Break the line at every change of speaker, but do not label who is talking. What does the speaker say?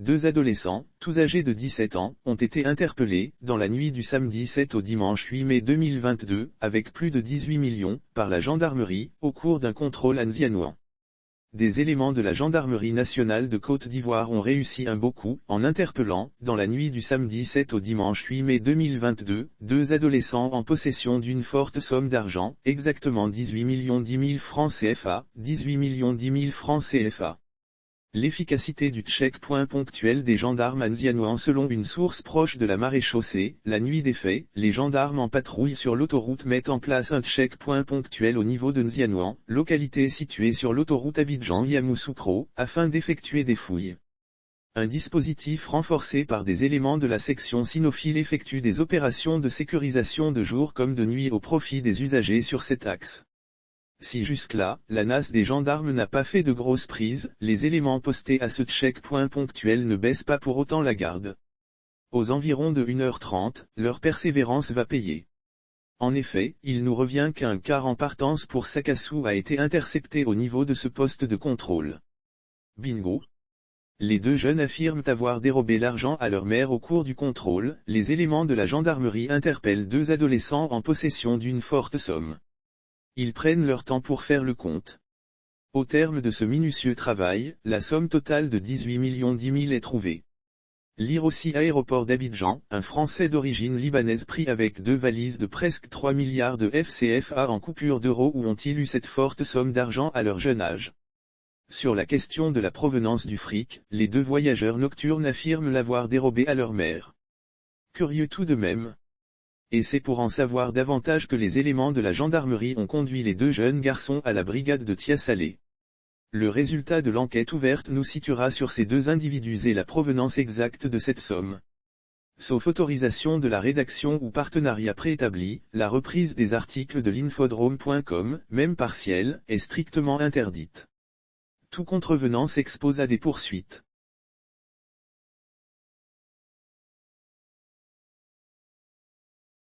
2 adolescents, tous âgés de 17 ans, ont été interpellés, dans la nuit du samedi 7 au dimanche 8 mai 2022, avec plus de 18 millions, par la gendarmerie, au cours d'un contrôle à Nzianouan. Des éléments de la gendarmerie nationale de Côte d'Ivoire ont réussi un beau coup, en interpellant, dans la nuit du samedi 7 au dimanche 8 mai 2022, 2 adolescents en possession d'une forte somme d'argent, exactement 18 10 000 francs CFA, 18 10 000 francs CFA. L'efficacité du checkpoint ponctuel des gendarmes à Nzianouan. Selon une source proche de la maréchaussée, la nuit des faits, les gendarmes en patrouille sur l'autoroute mettent en place un checkpoint ponctuel au niveau de Nzianouan, localité située sur l'autoroute Abidjan-Yamoussoukro, afin d'effectuer des fouilles. Un dispositif renforcé par des éléments de la section cynophile effectue des opérations de sécurisation de jour comme de nuit au profit des usagers sur cet axe. Si jusque-là, la nasse des gendarmes n'a pas fait de grosses prises, les éléments postés à ce checkpoint ponctuel ne baissent pas pour autant la garde. Aux environs de 1h30, leur persévérance va payer. En effet, il nous revient qu'un car en partance pour Sakassou a été intercepté au niveau de ce poste de contrôle. Bingo! Les 2 jeunes affirment avoir dérobé l'argent à leur mère au cours du contrôle. Les éléments de la gendarmerie interpellent 2 adolescents en possession d'une forte somme. Ils prennent leur temps pour faire le compte. Au terme de ce minutieux travail, la somme totale de 18 10 000 est trouvée. Lire aussi aéroport d'Abidjan, un Français d'origine libanaise pris avec 2 valises de presque 3 milliards de FCFA en coupures d'euros. Où ont-ils eu cette forte somme d'argent à leur jeune âge? Sur la question de la provenance du fric, les 2 voyageurs nocturnes affirment l'avoir dérobé à leur mère. Curieux tout de même. Et c'est pour en savoir davantage que les éléments de la gendarmerie ont conduit les 2 jeunes garçons à la brigade de Tia-Salé. Le résultat de l'enquête ouverte nous situera sur ces 2 individus et la provenance exacte de cette somme. Sauf autorisation de la rédaction ou partenariat préétabli, la reprise des articles de l'infodrome.com, même partielle, est strictement interdite. Tout contrevenant s'expose à des poursuites.